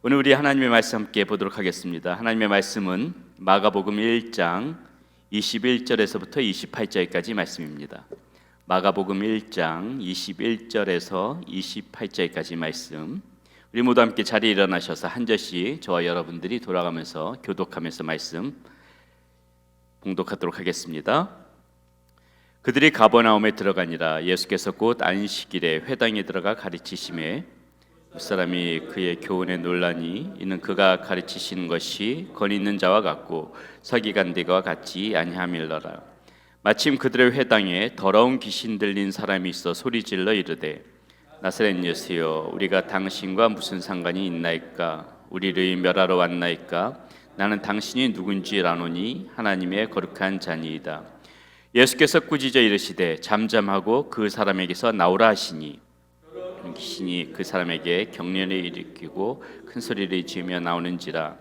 오늘 우리 하나님의 말씀 함께 보도록 하겠습니다. 하나님의 말씀은 마가복음 1장 21절에서부터 28절까지 말씀입니다. 마가복음 1장 21절에서 28절까지 말씀. 우리 모두 함께 자리에 일어나셔서 한 절씩 저와 여러분들이 돌아가면서 교독하면서 말씀 봉독하도록 하겠습니다. 그들이 가버나움에 들어가니라. 예수께서 곧 안식일에 회당에 들어가 가르치심에 사람이 그의 교훈에 놀라니 이는 그가 가르치시는 것이 권위 있는 자와 같고 서기관들과 같지 아니함일러라. 마침 그들의 회당에 더러운 귀신 들린 사람이 있어 소리질러 이르되 나사렛 예수여, 우리가 당신과 무슨 상관이 있나이까? 우리를 멸하러 왔나이까? 나는 당신이 누군지 아노니 하나님의 거룩한 자니이다. 예수께서 꾸짖어 이르시되 잠잠하고 그 사람에게서 나오라 하시니 귀신이 그 사람에게 경련을 일으키고 큰 소리를 지으며 나오는지라.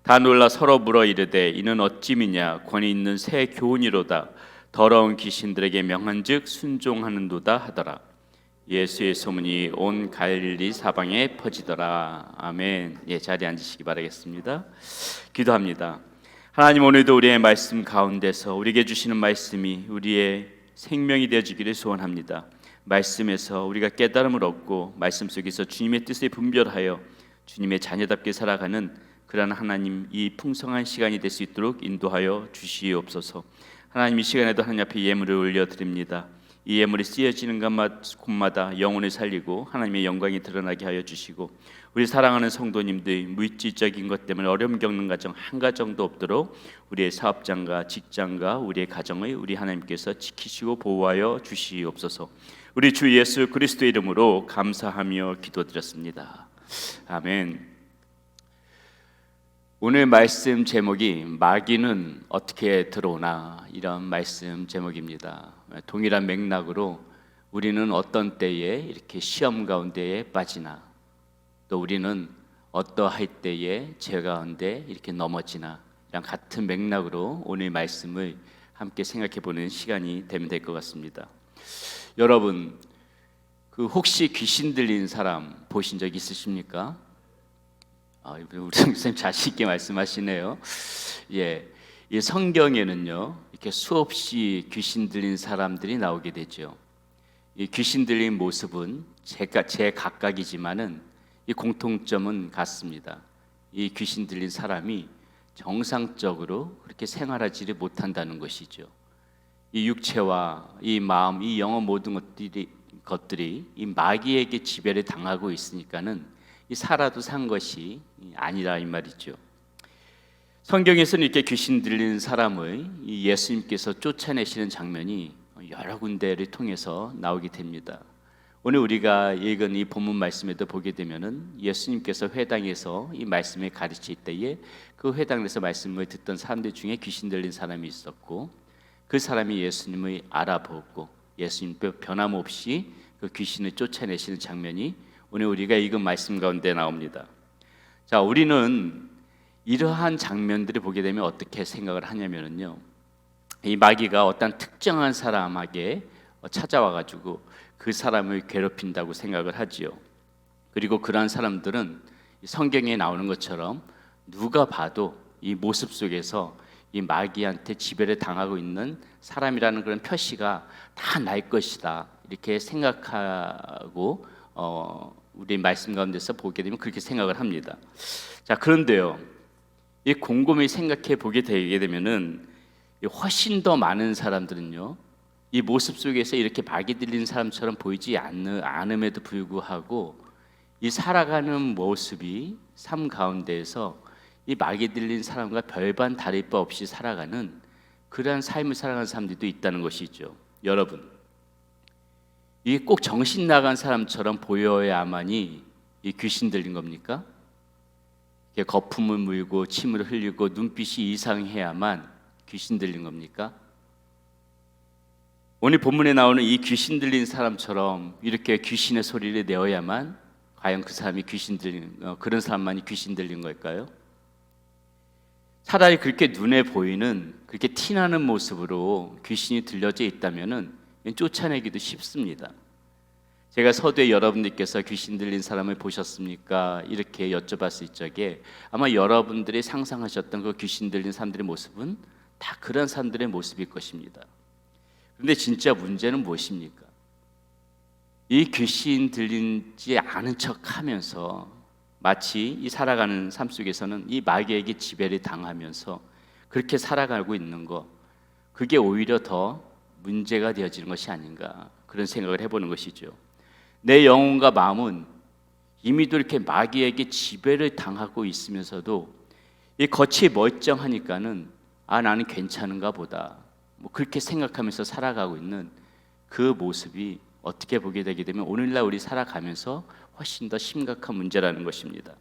다 놀라 서로 물어 이르되 이는 어찌미냐? 권위 있는 새 교훈이로다. 더러운 귀신들에게 명한즉 순종하는도다 하더라. 예수의 소문이 온 갈릴리 사방에 퍼지더라. 아멘. 자리에 앉으시기 바라겠습니다. 기도합니다. 하나님, 오늘도 우리의 말씀 가운데서 우리에게 주시는 말씀이 우리의 생명이 되어지기를 소원합니다. 말씀에서 우리가 깨달음을 얻고 말씀 속에서 주님의 뜻에 분별하여 주님의 자녀답게 살아가는 그러한 하나님, 이 풍성한 시간이 될 수 있도록 인도하여 주시옵소서. 하나님, 이 시간에도 하나님 앞에 예물을 올려드립니다. 이 예물이 쓰여지는 곳마다 영혼을 살리고 하나님의 영광이 드러나게 하여 주시고, 우리 사랑하는 성도님들 물질적인 것 때문에 어려움 겪는 가정 한 가정도 없도록 우리의 사업장과 직장과 우리의 가정을 우리 하나님께서 지키시고 보호하여 주시옵소서. 우리 주 예수 그리스도의 이름으로 감사하며 기도드렸습니다. 아멘. 오늘 말씀 제목이 마귀는 어떻게 들어오나, 이런 말씀 제목입니다. 동일한 맥락으로 우리는 어떤 때에 이렇게 시험 가운데에 빠지나, 또 우리는 어떠할 때에 죄 가운데 이렇게 넘어지나, 이런 같은 맥락으로 오늘 말씀을 함께 생각해 보는 시간이 되면 될 것 같습니다. 여러분, 혹시 귀신 들린 사람 보신 적 있으십니까? 우리 선생님 자신 있게 말씀하시네요. 이 성경에는요, 이렇게 수없이 귀신 들린 사람들이 나오게 되죠. 이 귀신 들린 모습은 제 각각이지만은 이 공통점은 같습니다. 이 귀신 들린 사람이 정상적으로 그렇게 생활하지를 못한다는 것이죠. 이 육체와 이 마음, 이 영혼 모든 것들이 이 마귀에게 지배를 당하고 있으니까는 이 살아도 산 것이 아니라 이 말이죠. 성경에서는 이렇게 귀신 들린 사람을 이 예수님께서 쫓아내시는 장면이 여러 군데를 통해서 나오게 됩니다. 오늘 우리가 읽은 이 본문 말씀에도 보게 되면은 예수님께서 회당에서 이 말씀을 가르칠 때에 그 회당에서 말씀을 듣던 사람들 중에 귀신 들린 사람이 있었고, 그 사람이 예수님을 알아보고 예수님 변함없이 그 귀신을 쫓아내시는 장면이 오늘 우리가 읽은 말씀 가운데 나옵니다. 자, 우리는 이러한 장면들을 보게 되면 어떻게 생각을 하냐면요, 이 마귀가 어떤 특정한 사람에게 찾아와가지고 그 사람을 괴롭힌다고 생각을 하지요. 그리고 그러한 사람들은 성경에 나오는 것처럼 누가 봐도 이 모습 속에서 이 마귀한테 지배를 당하고 있는 사람이라는 그런 표시가 다 날 것이다, 이렇게 생각하고 우리 말씀 가운데서 보게 되면 그렇게 생각을 합니다. 자, 그런데요, 이 곰곰이 생각해 보게 되게 되면은 훨씬 더 많은 사람들은요, 이 모습 속에서 이렇게 마귀 들린 사람처럼 보이지 않음에도 불구하고 이 살아가는 모습이 삶 가운데에서 이 마귀 들린 사람과 별반 다를 바 없이 살아가는 그러한 삶을 살아가는 사람들도 있다는 것이죠. 여러분, 이게 꼭 정신 나간 사람처럼 보여야만이 이 귀신 들린 겁니까? 이게 거품을 물고 침을 흘리고 눈빛이 이상해야만 귀신 들린 겁니까? 오늘 본문에 나오는 이 귀신 들린 사람처럼 이렇게 귀신의 소리를 내어야만 과연 그 사람이 그런 사람만이 귀신 들린 걸까요? 차라리 그렇게 눈에 보이는 그렇게 티나는 모습으로 귀신이 들려져 있다면은 쫓아내기도 쉽습니다. 제가 서두에 여러분들께서 귀신 들린 사람을 보셨습니까? 이렇게 여쭤봤을 적에 아마 여러분들이 상상하셨던 그 귀신 들린 사람들의 모습은 다 그런 사람들의 모습일 것입니다. 그런데 진짜 문제는 무엇입니까? 이 귀신 들린지 않은 척하면서 마치 이 살아가는 삶 속에서는 이 마귀에게 지배를 당하면서 그렇게 살아가고 있는 거, 그게 오히려 더 문제가 되어지는 것이 아닌가, 그런 생각을 해보는 것이죠. 내 영혼과 마음은 이미도 이렇게 마귀에게 지배를 당하고 있으면서도 이 겉이 멀쩡하니까는 나는 괜찮은가 보다, 그렇게 생각하면서 살아가고 있는 그 모습이 어떻게 보게 되게 되면 오늘날 우리 살아가면서 훨씬 더 심각한 문제라는 것입니다.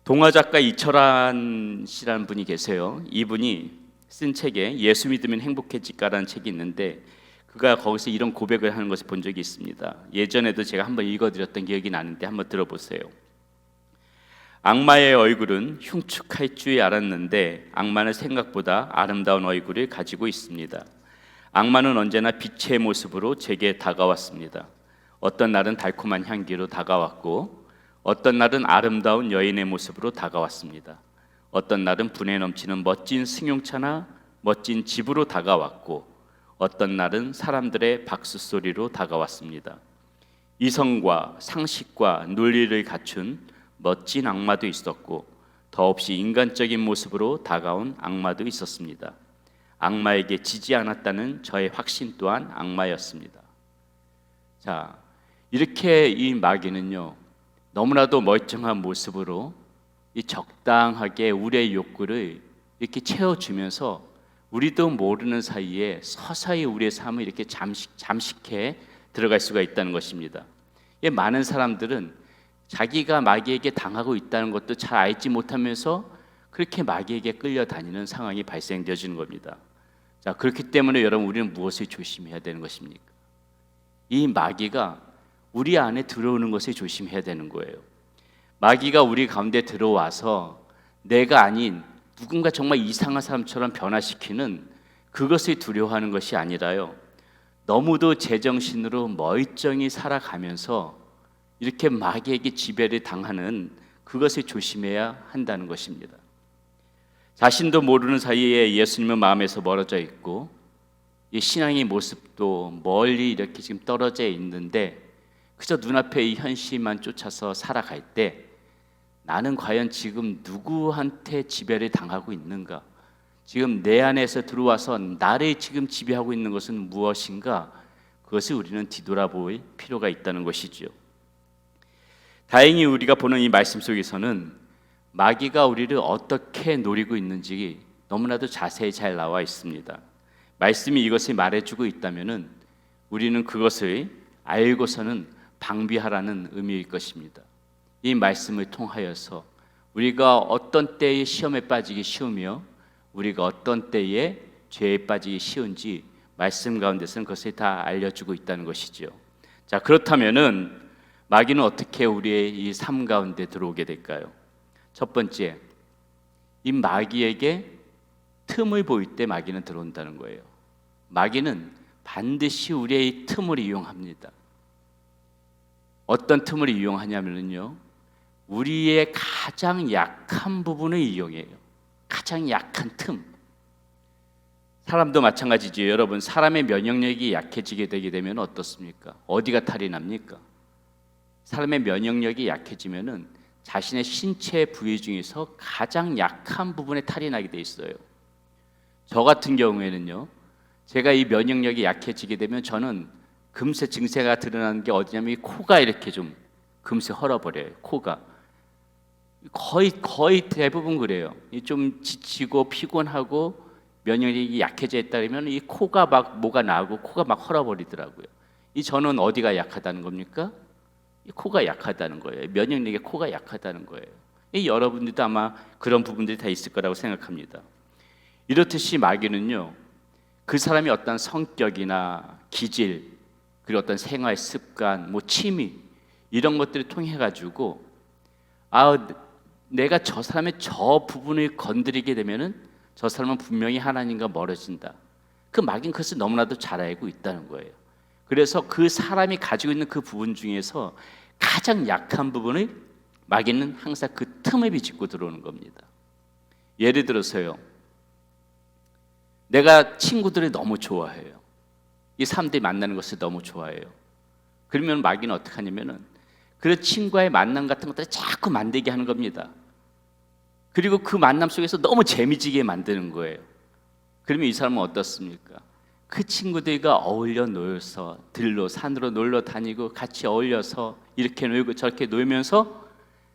동화 작가 이철환 씨라는 분이 계세요. 이분이 쓴 책에 예수 믿으면 행복해질까라는 책이 있는데 그가 거기서 이런 고백을 하는 것을 본 적이 있습니다. 예전에도 제가 한번 읽어드렸던 기억이 나는데 한번 들어보세요. 악마의 얼굴은 흉측할 줄 알았는데 악마는 생각보다 아름다운 얼굴을 가지고 있습니다. 악마는 언제나 빛의 모습으로 제게 다가왔습니다. 어떤 날은 달콤한 향기로 다가왔고 어떤 날은 아름다운 여인의 모습으로 다가왔습니다. 어떤 날은 분에 넘치는 멋진 승용차나 멋진 집으로 다가왔고 어떤 날은 사람들의 박수 소리로 다가왔습니다. 이성과 상식과 논리를 갖춘 멋진 악마도 있었고 더없이 인간적인 모습으로 다가온 악마도 있었습니다. 악마에게 지지 않았다는 저의 확신 또한 악마였습니다. 자, 이렇게 이 마귀는요, 너무나도 멀쩡한 모습으로 이 적당하게 우리의 욕구를 이렇게 채워주면서 우리도 모르는 사이에 서서히 우리의 삶을 이렇게 잠식해 들어갈 수가 있다는 것입니다. 많은 사람들은 자기가 마귀에게 당하고 있다는 것도 잘 알지 못하면서 그렇게 마귀에게 끌려다니는 상황이 발생되어지는 겁니다. 자, 그렇기 때문에 여러분, 우리는 무엇을 조심해야 되는 것입니까? 이 마귀가 우리 안에 들어오는 것을 조심해야 되는 거예요. 마귀가 우리 가운데 들어와서 내가 아닌 누군가 정말 이상한 사람처럼 변화시키는 그것을 두려워하는 것이 아니라요, 너무도 제정신으로 멀쩡히 살아가면서 이렇게 마귀에게 지배를 당하는 그것을 조심해야 한다는 것입니다. 자신도 모르는 사이에 예수님은 마음에서 멀어져 있고 이 신앙의 모습도 멀리 이렇게 지금 떨어져 있는데 그저 눈앞에 이 현실만 쫓아서 살아갈 때 나는 과연 지금 누구한테 지배를 당하고 있는가? 지금 내 안에서 들어와서 나를 지금 지배하고 있는 것은 무엇인가? 그것을 우리는 뒤돌아볼 필요가 있다는 것이죠. 다행히 우리가 보는 이 말씀 속에서는 마귀가 우리를 어떻게 노리고 있는지 너무나도 자세히 잘 나와 있습니다. 말씀이 이것을 말해주고 있다면은 우리는 그것을 알고서는 방비하라는 의미일 것입니다. 이 말씀을 통하여서 우리가 어떤 때에 시험에 빠지기 쉬우며 우리가 어떤 때에 죄에 빠지기 쉬운지 말씀 가운데서는 그것을 다 알려주고 있다는 것이죠. 자, 그렇다면은 마귀는 어떻게 우리의 이 삶 가운데 들어오게 될까요? 첫 번째, 이 마귀에게 틈을 보일 때 마귀는 들어온다는 거예요. 마귀는 반드시 우리의 틈을 이용합니다. 어떤 틈을 이용하냐면요, 우리의 가장 약한 부분을 이용해요. 가장 약한 틈. 사람도 마찬가지죠. 여러분, 사람의 면역력이 약해지게 되게 되면 어떻습니까? 어디가 탈이 납니까? 사람의 면역력이 약해지면은 자신의 신체 부위 중에서 가장 약한 부분에 탈이 나게 돼 있어요. 저 같은 경우에는요, 제가 이 면역력이 약해지게 되면 저는 금세 증세가 드러나는 게 어디냐면 이 코가 이렇게 좀 금세 헐어버려요. 코가 거의 대부분 그래요. 좀 지치고 피곤하고 면역력이 약해져 있다 그러면 이 코가 막 뭐가 나고 코가 막 헐어버리더라고요. 이 저는 어디가 약하다는 겁니까? 이 코가 약하다는 거예요. 면역력의 코가 약하다는 거예요. 이 여러분들도 아마 그런 부분들이 다 있을 거라고 생각합니다. 이렇듯이 마귀는요, 그 사람이 어떤 성격이나 기질, 그리고 어떤 생활 습관, 취미 이런 것들을 통해 가지고 내가 저 사람의 저 부분을 건드리게 되면은 저 사람은 분명히 하나님과 멀어진다. 그 마귀는 그것을 너무나도 잘 알고 있다는 거예요. 그래서 그 사람이 가지고 있는 그 부분 중에서 가장 약한 부분을 마귀는 항상 그 틈을 비집고 들어오는 겁니다. 예를 들어서요, 내가 친구들을 너무 좋아해요. 이 사람들이 만나는 것을 너무 좋아해요. 그러면 마귀는 어떻게 하냐면은 그 친구와의 만남 같은 것들을 자꾸 만들게 하는 겁니다. 그리고 그 만남 속에서 너무 재미지게 만드는 거예요. 그러면 이 사람은 어떻습니까? 그 친구들과 어울려 놀서 들로 산으로 놀러 다니고 같이 어울려서 이렇게 놀고 저렇게 놀면서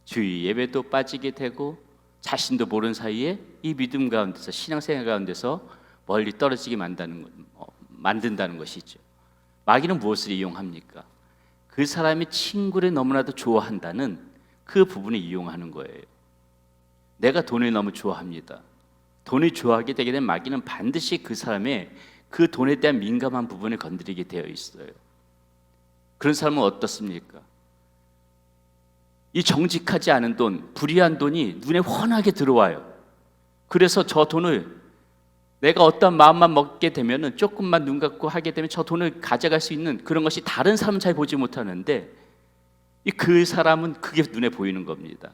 주일 예배도 빠지게 되고 자신도 모르는 사이에 이 믿음 가운데서 신앙생활 가운데서 멀리 떨어지게 만든다는 것이죠. 마귀는 무엇을 이용합니까? 그 사람이 친구를 너무나도 좋아한다는 그 부분을 이용하는 거예요. 내가 돈을 너무 좋아합니다. 돈을 좋아하게 되게 되면 마귀는 반드시 그 사람의 그 돈에 대한 민감한 부분을 건드리게 되어 있어요. 그런 사람은 어떻습니까? 이 정직하지 않은 돈, 불의한 돈이 눈에 훤하게 들어와요. 그래서 저 돈을 내가 어떤 마음만 먹게 되면은 조금만 눈 감고 하게 되면 저 돈을 가져갈 수 있는 그런 것이 다른 사람은 잘 보지 못하는데 그 사람은 그게 눈에 보이는 겁니다.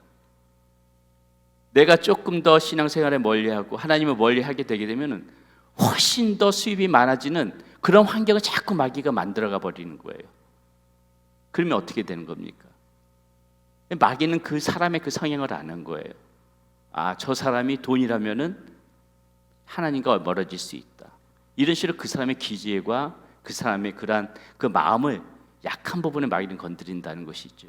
내가 조금 더 신앙생활에 멀리하고 하나님을 멀리하게 되게 되면은 훨씬 더 수입이 많아지는 그런 환경을 자꾸 마귀가 만들어가 버리는 거예요. 그러면 어떻게 되는 겁니까? 마귀는 그 사람의 그 성향을 아는 거예요. 아, 저 사람이 돈이라면은 하나님과 멀어질 수 있다. 이런 식으로 그 사람의 기질과 그 사람의 그러한 그 마음을 약한 부분에 마귀는 건드린다는 것이죠.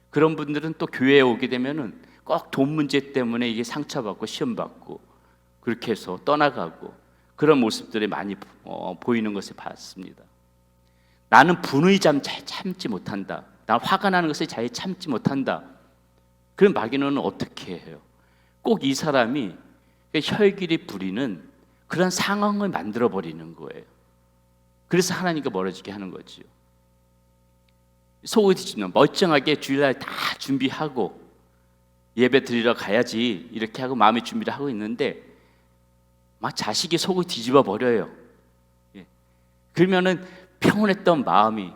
그런 분들은 또 교회에 오게 되면은 꼭 돈 문제 때문에 이게 상처받고 시험받고 그렇게 해서 떠나가고 그런 모습들이 많이 보이는 것을 봤습니다. 나는 분의 잘 참지 못한다. 난 화가 나는 것을 잘 참지 못한다. 그럼 마귀는 어떻게 해요? 꼭 이 사람이 혈기를 부리는 그런 상황을 만들어 버리는 거예요. 그래서 하나님과 멀어지게 하는 거죠. 속을 뒤집는 멀쩡하게 주일날 다 준비하고 예배 드리러 가야지 이렇게 하고 마음의 준비를 하고 있는데 막 자식이 속을 뒤집어 버려요. 그러면은 평온했던 마음이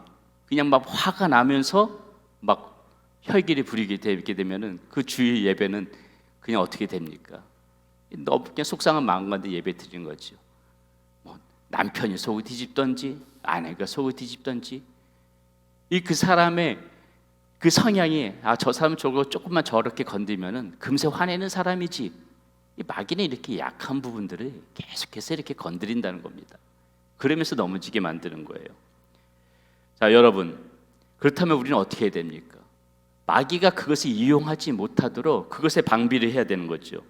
그냥 막 화가 나면서 막 혈기를 부리게 되게 되면은 그 주일 예배는 그냥 어떻게 됩니까? 너무 그냥 속상한 마음가운데 예배 드리는 거죠. 뭐 남편이 속을 뒤집던지 아내가 속을 뒤집던지 그 사람의 그 성향이 저 사람은 저거 조금만 저렇게 건들면은 금세 화내는 사람이지. 이 마귀는 이렇게 약한 부분들을 계속해서 이렇게 건드린다는 겁니다. 그러면서 넘어지게 만드는 거예요. 자, 여러분, 그렇다면 우리는 어떻게 해야 됩니까? 마귀가 그것을 이용하지 못하도록 그것에 방비를 해야 되는 거죠.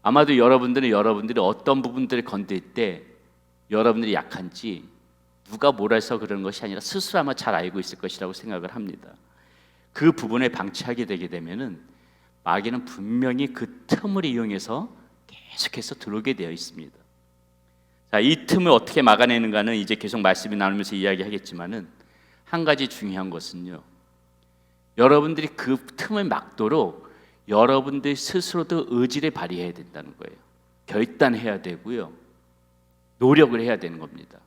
아마도 여러분들이 어떤 부분들을 건들 때 여러분들이 약한지 누가 뭐라 해서 그런 것이 아니라 스스로 아마 잘 알고 있을 것이라고 생각을 합니다. 그 부분에 방치하게 되게 되면은 마귀는 분명히 그 틈을 이용해서 계속해서 들어오게 되어 있습니다. 자, 이 틈을 어떻게 막아내는가는 이제 계속 말씀이 나누면서 이야기하겠지만은 한 가지 중요한 것은요. 여러분들이 그 틈을 막도록 여러분들 스스로도 의지를 발휘해야 된다는 거예요. 결단해야 되고요. 노력을 해야 되는 겁니다.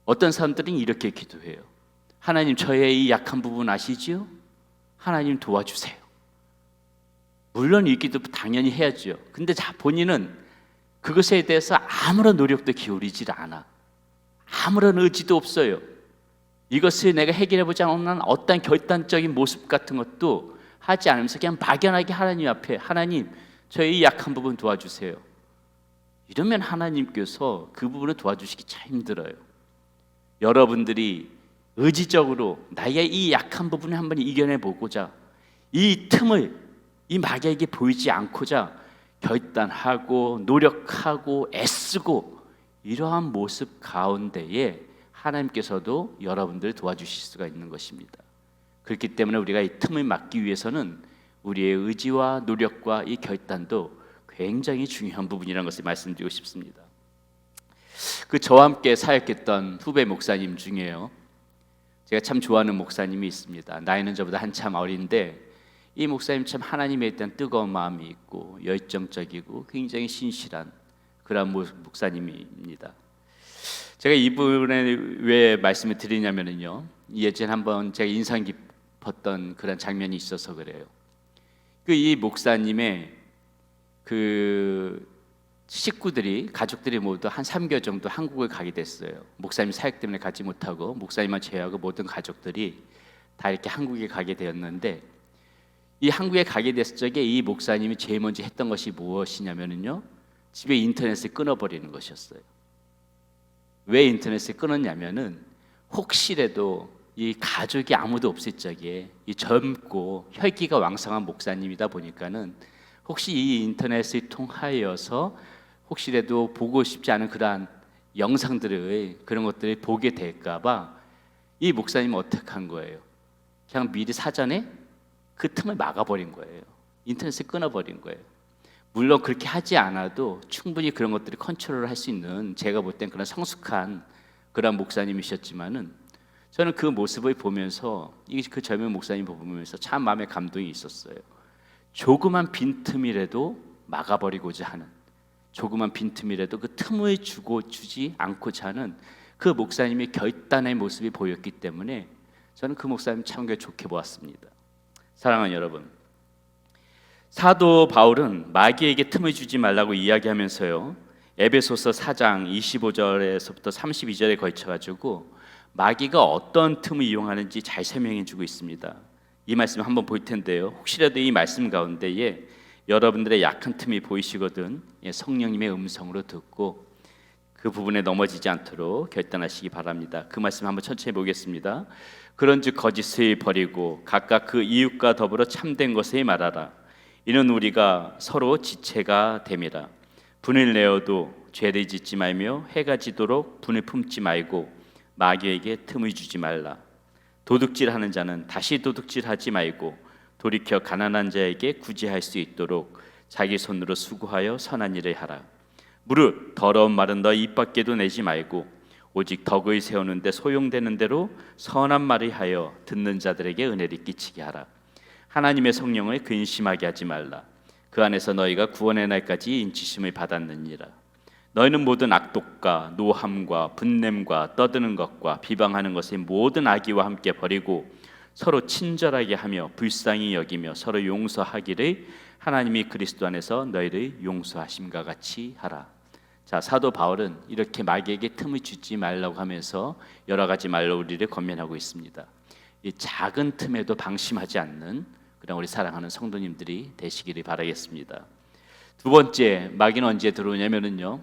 어떤 사람들은 이렇게 기도해요. 하나님, 저의 이 약한 부분 아시지요? 하나님 도와주세요. 물론 이 기도 당연히 해야죠. 근데 본인은 그것에 대해서 아무런 노력도 기울이질 않아. 아무런 의지도 없어요. 이것을 내가 해결해보지 않는 어떤 결단적인 모습 같은 것도 하지 않으면서 그냥 막연하게 하나님 앞에 하나님, 저의 이 약한 부분 도와주세요. 이러면 하나님께서 그 부분을 도와주시기 참 힘들어요. 여러분들이 의지적으로 나의 이 약한 부분을 한번 이겨내보고자 이 틈을 이 마귀에게 보이지 않고자 결단하고 노력하고 애쓰고 이러한 모습 가운데에 하나님께서도 여러분들을 도와주실 수가 있는 것입니다. 그렇기 때문에 우리가 이 틈을 막기 위해서는 우리의 의지와 노력과 이 결단도 굉장히 중요한 부분이라는 것을 말씀드리고 싶습니다. 저와 함께 사역했던 후배 목사님 중에요, 제가 참 좋아하는 목사님이 있습니다. 나이는 저보다 한참 어린데 이 목사님 참 하나님에 대한 뜨거운 마음이 있고 열정적이고 굉장히 신실한 그런 목사님입니다. 제가 이 부분에 왜 말씀을 드리냐면요, 예전에 한번 제가 인상 깊었던 그런 장면이 있어서 그래요. 이 목사님의 그 식구들이, 가족들이 모두 한 3개월 정도 한국을 가게 됐어요. 목사님 사역 때문에 가지 못하고 목사님만 제외하고 모든 가족들이 다 이렇게 한국에 가게 되었는데, 이 한국에 가게 됐을 적에 이 목사님이 제일 먼저 했던 것이 무엇이냐면요, 집에 인터넷을 끊어버리는 것이었어요. 왜 인터넷을 끊었냐면은 혹시라도 이 가족이 아무도 없을 적에 이 젊고 혈기가 왕성한 목사님이다 보니까는 혹시 이 인터넷을 통하여서 혹시라도 보고 싶지 않은 그러한 영상들을, 그런 것들을 보게 될까봐 이 목사님은 어떻게 한 거예요? 그냥 미리 사전에 그 틈을 막아버린 거예요. 인터넷을 끊어버린 거예요. 물론 그렇게 하지 않아도 충분히 그런 것들을 컨트롤을 할 수 있는, 제가 볼 땐 그런 성숙한 그런 목사님이셨지만은, 저는 그 모습을 보면서, 그 젊은 목사님 보면서 참 마음에 감동이 있었어요. 조그만 빈틈이라도 막아버리고자 하는, 조그만 빈틈이라도 그 틈을 주지 않고자 하는 그 목사님의 결단의 모습이 보였기 때문에 저는 그 목사님 참 좋게 보았습니다. 사랑하는 여러분, 사도 바울은 마귀에게 틈을 주지 말라고 이야기하면서요, 에베소서 4장 25절에서부터 32절에 걸쳐가지고 마귀가 어떤 틈을 이용하는지 잘 설명해 주고 있습니다. 이 말씀 한번 볼 텐데요, 혹시라도 이 말씀 가운데에 여러분들의 약한 틈이 보이시거든 성령님의 음성으로 듣고 그 부분에 넘어지지 않도록 결단하시기 바랍니다. 그 말씀 한번 천천히 보겠습니다. 그런즉 거짓을 버리고 각각 그 이웃과 더불어 참된 것을 말하라. 이는 우리가 서로 지체가 됨이라. 분을 내어도 죄를 짓지 말며 해가 지도록 분을 품지 말고 마귀에게 틈을 주지 말라. 도둑질하는 자는 다시 도둑질하지 말고 돌이켜 가난한 자에게 구제할 수 있도록 자기 손으로 수고하여 선한 일을 하라. 무릇 더러운 말은 너 입 밖에도 내지 말고 오직 덕을 세우는 데 소용되는 대로 선한 말을 하여 듣는 자들에게 은혜를 끼치게 하라. 하나님의 성령을 근심하게 하지 말라. 그 안에서 너희가 구원의 날까지 인치심을 받았느니라. 너희는 모든 악독과 노함과 분냄과 떠드는 것과 비방하는 것의 모든 악의와 함께 버리고 서로 친절하게 하며 불쌍히 여기며 서로 용서하기를 하나님이 그리스도 안에서 너희를 용서하심과 같이 하라. 자, 사도 바울은 이렇게 마귀에게 틈을 주지 말라고 하면서 여러 가지 말로 우리를 권면하고 있습니다. 이 작은 틈에도 방심하지 않는 그런 우리 사랑하는 성도님들이 되시기를 바라겠습니다. 두 번째, 마귀는 언제 들어오냐면요,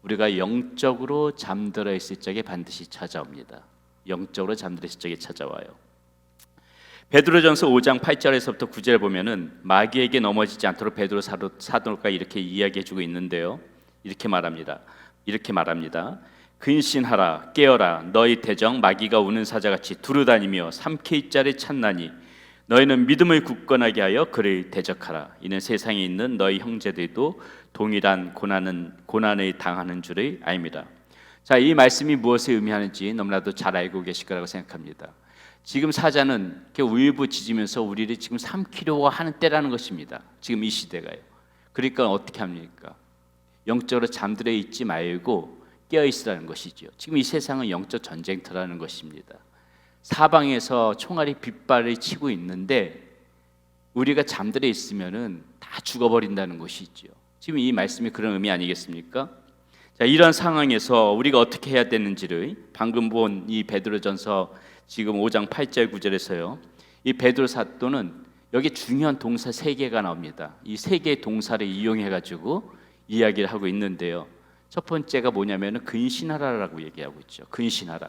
우리가 영적으로 잠들어 있을 적에 반드시 찾아옵니다. 영적으로 잠들어 있을 적에 찾아와요. 베드로전서 5장 8절에서부터 9절 보면은 마귀에게 넘어지지 않도록 베드로 사도가 이렇게 이야기해주고 있는데요, 이렇게 말합니다. 근신하라, 깨어라. 너희 대적 마귀가 우는 사자같이 두루다니며 삼킬 자를 찾나니 너희는 믿음을 굳건하게 하여 그를 대적하라. 이는 세상에 있는 너희 형제들도 동일한 고난을 당하는 줄을 압니다. 자, 이 말씀이 무엇을 의미하는지 너무나도 잘 알고 계실 거라고 생각합니다. 지금 사자는 이렇게 울부짖으면서 우리를 지금 삼키려고 하는 때라는 것입니다. 지금 이 시대가요. 그러니까 어떻게 합니까? 영적으로 잠들어 있지 말고 깨어 있으라는 것이죠. 지금 이 세상은 영적 전쟁터라는 것입니다. 사방에서 총알이 빗발을 치고 있는데 우리가 잠들어 있으면은 다 죽어버린다는 것이죠. 지금 이 말씀이 그런 의미 아니겠습니까? 자, 이런 상황에서 우리가 어떻게 해야 되는지를 방금 본 이 베드로전서 지금 5장 8절 9절에서요, 이 베드로 사도는 여기 중요한 동사 3개가 나옵니다. 이 3개의 동사를 이용해 가지고 이야기를 하고 있는데요, 첫 번째가 뭐냐면은 근신하라라고 얘기하고 있죠. 근신하라.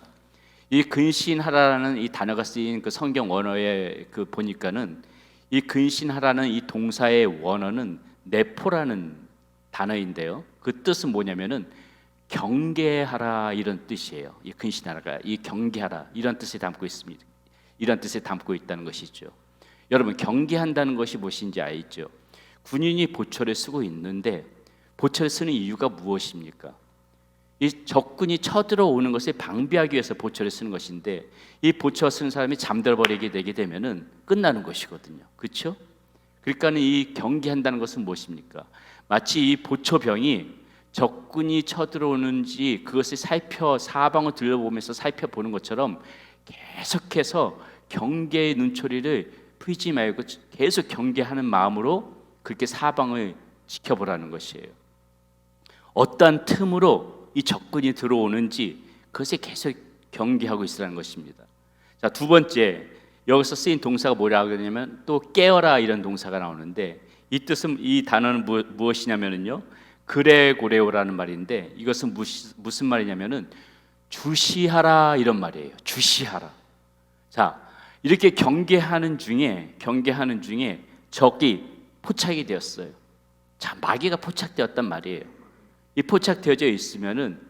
이 근신하라라는 이 단어가 쓰인 그 성경 원어에 그 보니까는 이 근신하라는 이 동사의 원어는 네포라는 단어인데요, 그 뜻은 뭐냐면은 경계하라 이런 뜻이에요. 이 근신하라가 이 경계하라 이런 뜻을 담고 있습니다. 이런 뜻을 담고 있다는 것이죠. 여러분, 경계한다는 것이 무엇인지 알죠? 군인이 보초를 쓰고 있는데 보초를 쓰는 이유가 무엇입니까? 이 적군이 쳐들어오는 것을 방비하기 위해서 보초를 쓰는 것인데 이 보초 쓰는 사람이 잠들어버리게 되게 되면은 끝나는 것이거든요. 그렇죠? 그러니까 이 경계한다는 것은 무엇입니까? 마치 이 보초병이 적군이 쳐들어오는지 그것을 사방을 들여보면서 살펴보는 것처럼 계속해서 경계의 눈초리를 풀지 말고 계속 경계하는 마음으로 그렇게 사방을 지켜보라는 것이에요. 어떠한 틈으로 이 적군이 들어오는지 그것에 계속 경계하고 있으라는 것입니다. 자, 두 번째, 여기서 쓰인 동사가 뭐라고 하냐면 또 깨어라 이런 동사가 나오는데, 이 뜻은, 이 단어는 무엇이냐면요, 그레고레오라는 말인데, 이것은 무슨 말이냐면은 주시하라 이런 말이에요. 주시하라. 자, 이렇게 경계하는 중에 적이 포착이 되었어요. 자, 마귀가 포착되었단 말이에요. 이 포착되어져 있으면은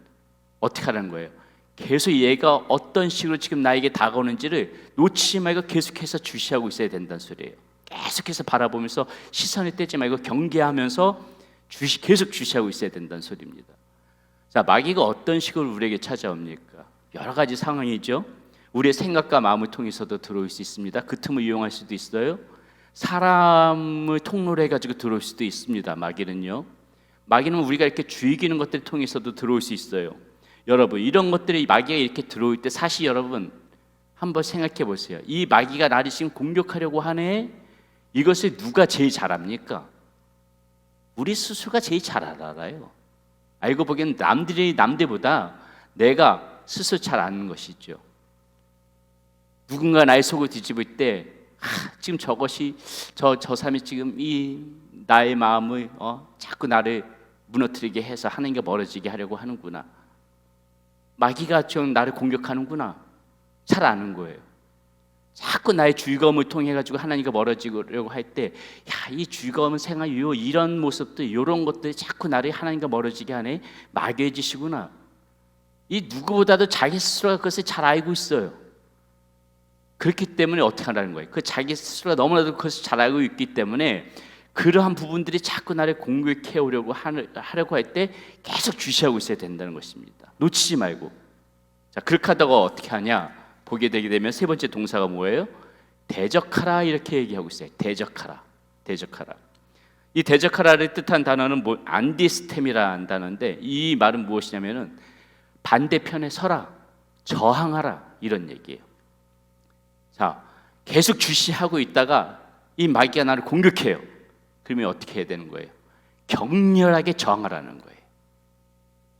어떻게 하라는 거예요? 계속 얘가 어떤 식으로 지금 나에게 다가오는지를 놓치지 말고 계속해서 주시하고 있어야 된다는 소리예요. 계속해서 바라보면서 시선을 떼지 말고 경계하면서 계속 주시하고 있어야 된다는 소리입니다. 자, 마귀가 어떤 식으로 우리에게 찾아옵니까? 여러 가지 상황이죠. 우리의 생각과 마음을 통해서도 들어올 수 있습니다. 그 틈을 이용할 수도 있어요. 사람을 통로로 해가지고 들어올 수도 있습니다. 마귀는 우리가 이렇게 죽이는 것들을 통해서도 들어올 수 있어요. 여러분, 이런 것들이 마귀가 이렇게 들어올 때 사실 여러분 한번 생각해 보세요. 이 마귀가 나를 지금 공격하려고 하네, 이것을 누가 제일 잘 압니까? 우리 스스로가 제일 잘 알아요. 알고 보기엔 남들보다 내가 스스로 잘 아는 것이죠. 누군가 나의 속을 뒤집을 때 지금 저것이 저 사람이 지금 이 나의 마음을 자꾸 나를 무너뜨리게 해서 하나님과 멀어지게 하려고 하는구나. 마귀가 좀 나를 공격하는구나. 잘 아는 거예요. 자꾸 나의 즐거움을 통해 가지고 하나님과 멀어지려고 할 때, 이 즐거움 생활 이런 모습들, 이런 것들이 자꾸 나를 하나님과 멀어지게 하네. 마귀의 짓이구나. 이 누구보다도 자기 스스로가 그것을 잘 알고 있어요. 그렇기 때문에 어떻게 하라는 거예요? 그 자기 스스로가 너무나도 그것을 잘 알고 있기 때문에 그러한 부분들이 자꾸 나를 공격해 오려고 하려고 할 때 계속 주시하고 있어야 된다는 것입니다. 놓치지 말고. 자, 그렇게 하다가 어떻게 하냐? 보게 되게 되면 세 번째 동사가 뭐예요? 대적하라 이렇게 얘기하고 있어요. 대적하라. 이 대적하라를 뜻한 단어는 안디스템이라는 단어인데, 이 말은 무엇이냐면은 반대편에 서라, 저항하라 이런 얘기예요. 자, 계속 주시하고 있다가 이 마귀가 나를 공격해요. 그러면 어떻게 해야 되는 거예요? 격렬하게 저항하라는 거예요.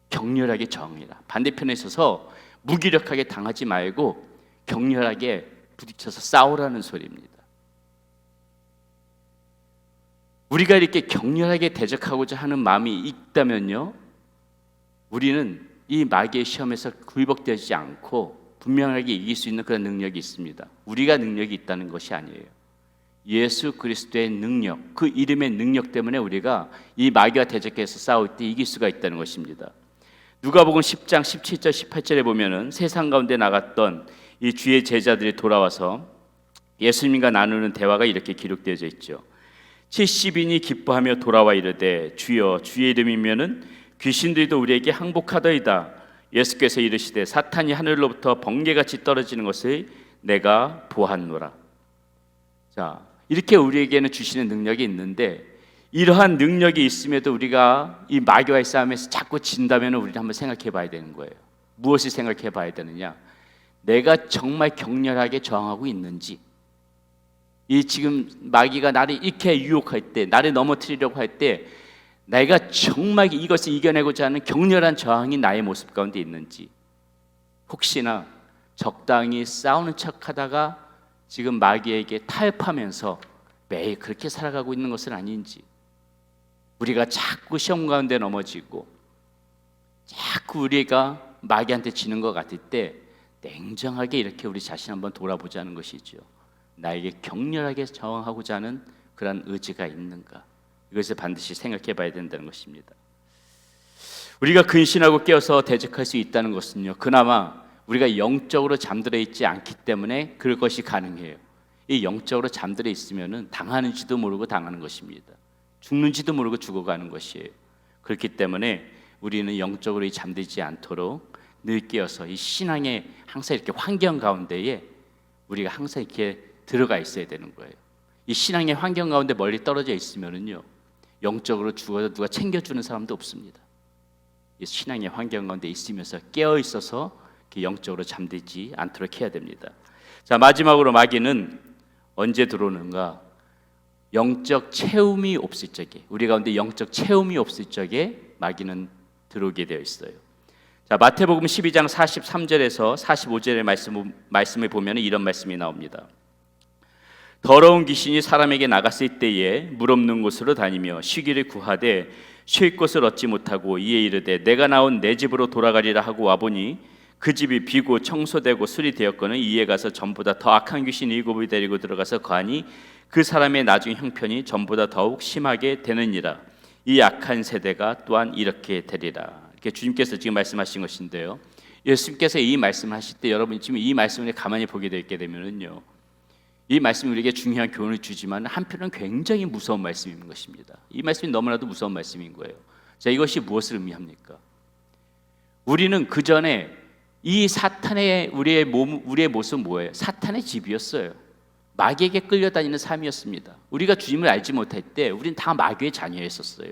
격렬하게 저항이라. 반대편에 있어서 무기력하게 당하지 말고 격렬하게 부딪혀서 싸우라는 소리입니다. 우리가 이렇게 격렬하게 대적하고자 하는 마음이 있다면요, 우리는 이 마귀의 시험에서 굴복되지 않고 분명하게 이길 수 있는 그런 능력이 있습니다. 우리가 능력이 있다는 것이 아니에요. 예수 그리스도의 능력, 그 이름의 능력 때문에 우리가 이 마귀와 대적해서 싸울 때 이길 수가 있다는 것입니다. 누가복음 10장 17절 18절에 보면은 세상 가운데 나갔던 이 주의 제자들이 돌아와서 예수님과 나누는 대화가 이렇게 기록되어져 있죠. 70인이 기뻐하며 돌아와 이르되 주여 주의 이름이면은 귀신들도 우리에게 항복하더이다. 예수께서 이르시되 사탄이 하늘로부터 번개같이 떨어지는 것을 내가 보았노라. 자, 이렇게 우리에게는 주시는 능력이 있는데, 이러한 능력이 있음에도 우리가 이 마귀와의 싸움에서 자꾸 진다면 우리는 한번 생각해 봐야 되는 거예요. 무엇을 생각해 봐야 되느냐? 내가 정말 격렬하게 저항하고 있는지, 이 지금 마귀가 나를 이렇게 유혹할 때, 나를 넘어뜨리려고 할 때 내가 정말 이것을 이겨내고자 하는 격렬한 저항이 나의 모습 가운데 있는지, 혹시나 적당히 싸우는 척하다가 지금 마귀에게 타협하면서 매일 그렇게 살아가고 있는 것은 아닌지, 우리가 자꾸 시험 가운데 넘어지고 자꾸 우리가 마귀한테 지는 것 같을 때 냉정하게 이렇게 우리 자신 한번 돌아보자는 것이죠. 나에게 격렬하게 저항하고자 하는 그런 의지가 있는가, 이것을 반드시 생각해 봐야 된다는 것입니다. 우리가 근신하고 깨어서 대적할 수 있다는 것은요, 그나마 우리가 영적으로 잠들어 있지 않기 때문에 그것이 가능해요. 이 영적으로 잠들어 있으면은 당하는지도 모르고 당하는 것입니다. 죽는지도 모르고 죽어가는 것이에요. 그렇기 때문에 우리는 영적으로 잠들지 않도록 늘 깨어서 이 신앙의 항상 이렇게 환경 가운데에 우리가 항상 이렇게 들어가 있어야 되는 거예요. 이 신앙의 환경 가운데 멀리 떨어져 있으면은요, 영적으로 죽어서 누가 챙겨주는 사람도 없습니다. 이 신앙의 환경 가운데 있으면서 깨어 있어서 영적으로 잠들지 않도록 해야 됩니다. 자, 마지막으로 마귀는 언제 들어오는가? 영적 체험이 없을 적에, 우리 가운데 영적 체험이 없을 적에 마귀는 들어오게 되어 있어요. 자, 마태복음 12장 43절에서 45절의 말씀을 보면 이런 말씀이 나옵니다. 더러운 귀신이 사람에게 나갔을 때에 물 없는 곳으로 다니며 쉬기를 구하되 쉴 곳을 얻지 못하고 이에 이르되 내가 나온 내 집으로 돌아가리라 하고 와보니 그 집이 비고 청소되고 수리되었거늘 이에 가서 전보다 더 악한 귀신 7을 데리고 들어가서 거하니 그 사람의 나중 형편이 전보다 더욱 심하게 되느니라. 이 악한 세대가 또한 이렇게 되리라. 이렇게 주님께서 지금 말씀하신 것인데요, 예수님께서 이 말씀을 하실 때 여러분이 지금 이 말씀을 가만히 보게 되게 되면은요, 이 말씀이 우리에게 중요한 교훈을 주지만 한편은 굉장히 무서운 말씀인 것입니다. 이 말씀이 너무나도 무서운 말씀인 거예요. 자, 이것이 무엇을 의미합니까? 우리는 그 전에 이 사탄의 우리의 모습은 뭐예요? 사탄의 집이었어요. 마귀에게 끌려다니는 삶이었습니다. 우리가 주님을 알지 못할 때 우리는 다 마귀의 자녀였었어요.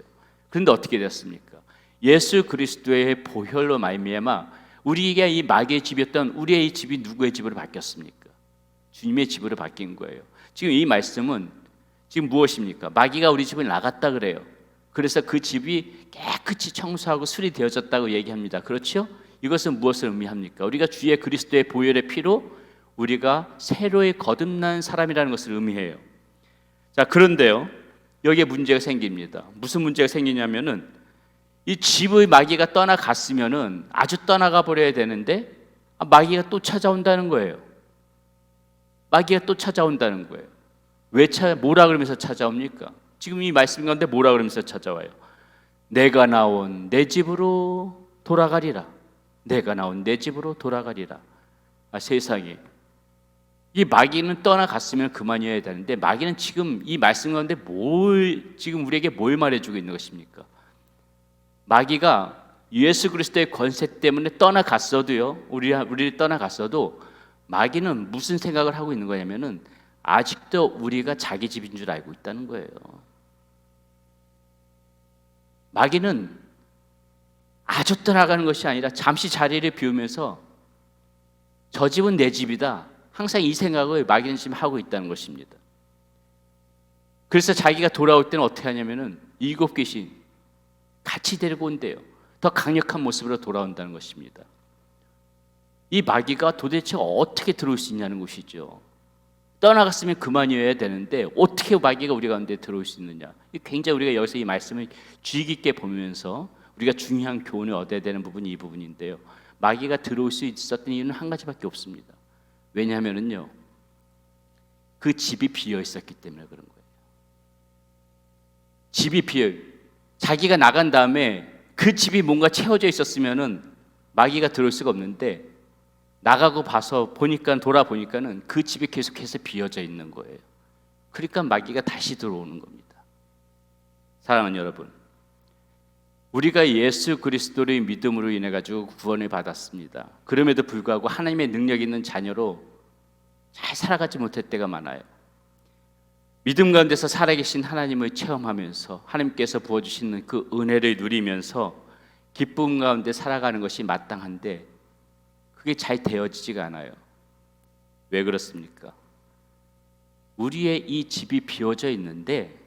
그런데 어떻게 되었습니까? 예수 그리스도의 보혈로 말미암아 우리에게 이 마귀의 집이었던 우리의 집이 누구의 집으로 바뀌었습니까? 주님의 집으로 바뀐 거예요. 지금 이 말씀은 지금 무엇입니까? 마귀가 우리 집을 나갔다 그래요. 그래서 그 집이 깨끗이 청소하고 수리되어졌다고 얘기합니다. 그렇죠? 이것은 무엇을 의미합니까? 우리가 주의 그리스도의 보혈의 피로 우리가 새로이 거듭난 사람이라는 것을 의미해요. 자, 그런데요, 여기에 문제가 생깁니다. 무슨 문제가 생기냐면은 이 집의 마귀가 떠나갔으면은 아주 떠나가 버려야 되는데 마귀가 또 찾아온다는 거예요. 마귀가 또 찾아온다는 거예요. 뭐라 그러면서 찾아옵니까? 지금 이 말씀 가운데 뭐라 그러면서 찾아와요? 내가 나온 내 집으로 돌아가리라. 내가 나온 내 집으로 돌아가리라. 세상에, 이 마귀는 떠나갔으면 그만이어야 되는데 마귀는 지금 이 말씀 가운데 지금 우리에게 뭘 말해주고 있는 것입니까? 마귀가 예수 그리스도의 권세 때문에 떠나갔어도요, 우리를 떠나갔어도 마귀는 무슨 생각을 하고 있는 거냐면은 아직도 우리가 자기 집인 줄 알고 있다는 거예요. 마귀는 아주 떠나가는 것이 아니라 잠시 자리를 비우면서 저 집은 내 집이다, 항상 이 생각을 마귀는 지금 하고 있다는 것입니다. 그래서 자기가 돌아올 때는 어떻게 하냐면은 7 귀신 같이 데리고 온대요. 더 강력한 모습으로 돌아온다는 것입니다. 이 마귀가 도대체 어떻게 들어올 수 있냐는 것이죠. 떠나갔으면 그만이어야 되는데 어떻게 마귀가 우리 가운데 들어올 수 있느냐. 굉장히 우리가 여기서 이 말씀을 주의 깊게 보면서 우리가 중요한 교훈을 얻어야 되는 부분이 이 부분인데요, 마귀가 들어올 수 있었던 이유는 한 가지밖에 없습니다. 왜냐하면은요, 그 집이 비어 있었기 때문에 그런 거예요. 집이 비어, 자기가 나간 다음에 그 집이 뭔가 채워져 있었으면은 마귀가 들어올 수가 없는데 나가고 돌아보니까는 그 집이 계속해서 비어져 있는 거예요. 그러니까 마귀가 다시 들어오는 겁니다. 사랑하는 여러분, 우리가 예수 그리스도의 믿음으로 인해 가지고 구원을 받았습니다. 그럼에도 불구하고 하나님의 능력 있는 자녀로 잘 살아가지 못할 때가 많아요. 믿음 가운데서 살아계신 하나님을 체험하면서 하나님께서 부어주시는 그 은혜를 누리면서 기쁨 가운데 살아가는 것이 마땅한데 그게 잘 되어지지가 않아요. 왜 그렇습니까? 우리의 이 집이 비워져 있는데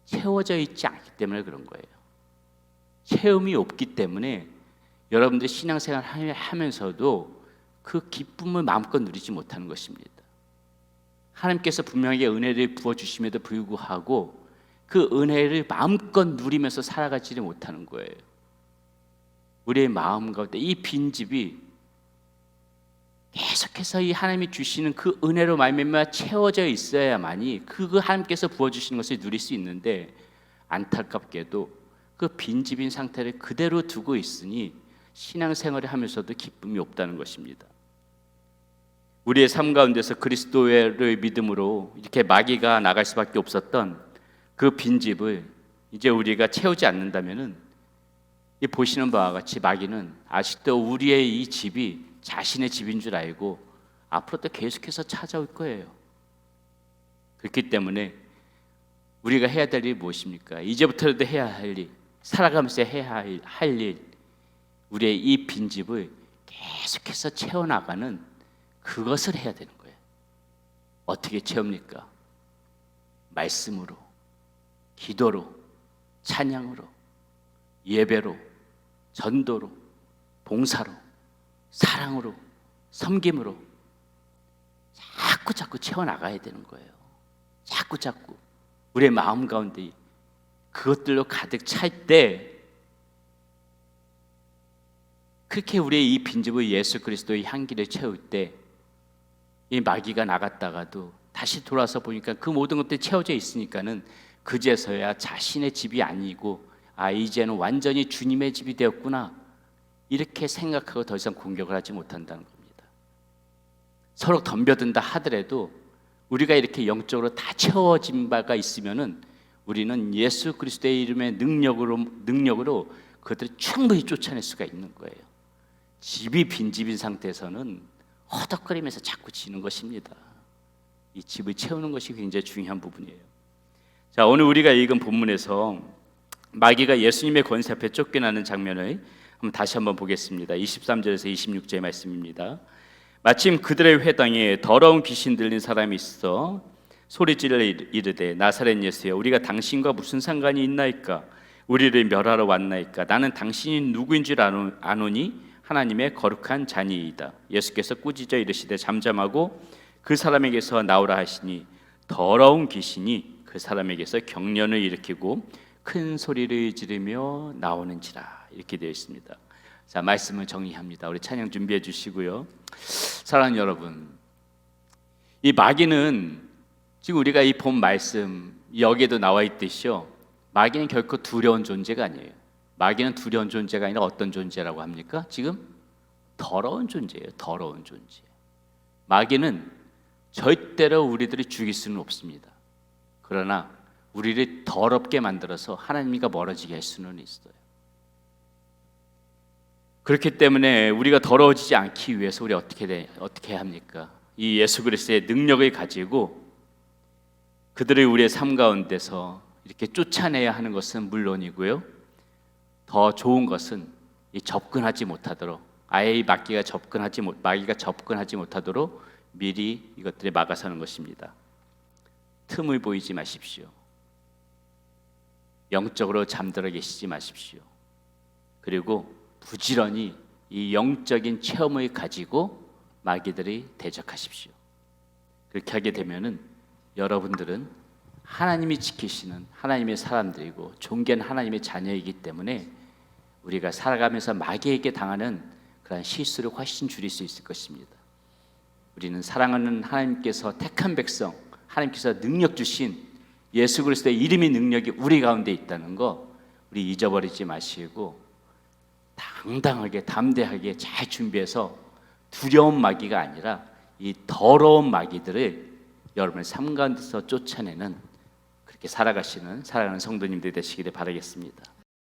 채워져 있지 않기 때문에 그런 거예요. 체험이 없기 때문에 여러분들 신앙생활 하면서도 그 기쁨을 마음껏 누리지 못하는 것입니다. 하나님께서 분명하게 은혜를 부어주심에도 불구하고 그 은혜를 마음껏 누리면서 살아가지를 못하는 거예요. 우리의 마음 가운데 이 빈집이 계속해서 이 하나님이 주시는 그 은혜로 말미암아 채워져 있어야만이 그 하나님께서 부어주시는 것을 누릴 수 있는데, 안타깝게도 그 빈집인 상태를 그대로 두고 있으니 신앙생활을 하면서도 기쁨이 없다는 것입니다. 우리의 삶 가운데서 그리스도를 믿음으로 이렇게 마귀가 나갈 수밖에 없었던 그 빈집을 이제 우리가 채우지 않는다면은 이 보시는 바와 같이 마귀는 아직도 우리의 이 집이 자신의 집인 줄 알고 앞으로도 계속해서 찾아올 거예요. 그렇기 때문에 우리가 해야 될 일이 무엇입니까? 이제부터라도 해야 할 일, 살아가면서 해야 할 일, 우리의 이 빈집을 계속해서 채워나가는 그것을 해야 되는 거예요. 어떻게 채웁니까? 말씀으로, 기도로, 찬양으로, 예배로, 전도로, 봉사로, 사랑으로, 섬김으로 자꾸 채워나가야 되는 거예요. 자꾸 우리의 마음 가운데 그것들로 가득 찰 때, 그렇게 우리의 이 빈집을 예수 그리스도의 향기를 채울 때, 이 마귀가 나갔다가도 다시 돌아서 보니까 그 모든 것들이 채워져 있으니까는 그제서야 자신의 집이 아니고 이제는 완전히 주님의 집이 되었구나, 이렇게 생각하고 더 이상 공격을 하지 못한다는 겁니다. 서로 덤벼든다 하더라도 우리가 이렇게 영적으로 다 채워진 바가 있으면은 우리는 예수 그리스도의 이름의 능력으로 그것들을 충분히 쫓아낼 수가 있는 거예요. 집이 빈집인 상태에서는 허덕거리면서 자꾸 지는 것입니다. 이 집을 채우는 것이 굉장히 중요한 부분이에요. 자, 오늘 우리가 읽은 본문에서 마귀가 예수님의 권세 앞에 쫓겨나는 장면을 다시 한번 보겠습니다. 23절에서 26절의 말씀입니다. 마침 그들의 회당에 더러운 귀신 들린 사람이 있어 소리질러 이르되 나사렛 예수여, 우리가 당신과 무슨 상관이 있나이까? 우리를 멸하러 왔나이까? 나는 당신이 누구인 줄 아노니 하나님의 거룩한 자니이다. 예수께서 꾸짖어 이르시되 잠잠하고 그 사람에게서 나오라 하시니 더러운 귀신이 그 사람에게서 경련을 일으키고 큰 소리를 지르며 나오는지라, 이렇게 되어 있습니다. 자, 말씀을 정리합니다. 우리 찬양 준비해 주시고요. 사랑하는 여러분, 이 마귀는 지금 우리가 이 본 말씀 여기에도 나와 있듯이요, 마귀는 결코 두려운 존재가 아니에요. 마귀는 두려운 존재가 아니라 어떤 존재라고 합니까? 지금 더러운 존재예요. 더러운 존재. 마귀는 절대로 우리들을 죽일 수는 없습니다. 그러나 우리를 더럽게 만들어서 하나님과 멀어지게 할 수는 있어요. 그렇기 때문에 우리가 더러워지지 않기 위해서 우리 어떻게 해야 합니까? 이 예수 그리스도의 능력을 가지고 그들을 우리의 삶 가운데서 이렇게 쫓아내야 하는 것은 물론이고요, 더 좋은 것은 이 접근하지 못하도록, 아예 이 마귀가 접근하지 못하도록 미리 이것들에 막아서는 것입니다. 틈을 보이지 마십시오. 영적으로 잠들어 계시지 마십시오. 그리고 부지런히 이 영적인 체험을 가지고 마귀들이 대적하십시오. 그렇게 하게 되면은 여러분들은 하나님이 지키시는 하나님의 사람들이고 존귀한 하나님의 자녀이기 때문에 우리가 살아가면서 마귀에게 당하는 그런 실수를 훨씬 줄일 수 있을 것입니다. 우리는 사랑하는 하나님께서 택한 백성, 하나님께서 능력 주신 예수 그리스도의 이름의 능력이 우리 가운데 있다는 거 우리 잊어버리지 마시고 당당하게 담대하게 잘 준비해서 두려운 마귀가 아니라 이 더러운 마귀들을 여러분의 삶 가운데서 쫓아내는, 그렇게 살아가는 성도님들 되시기를 바라겠습니다.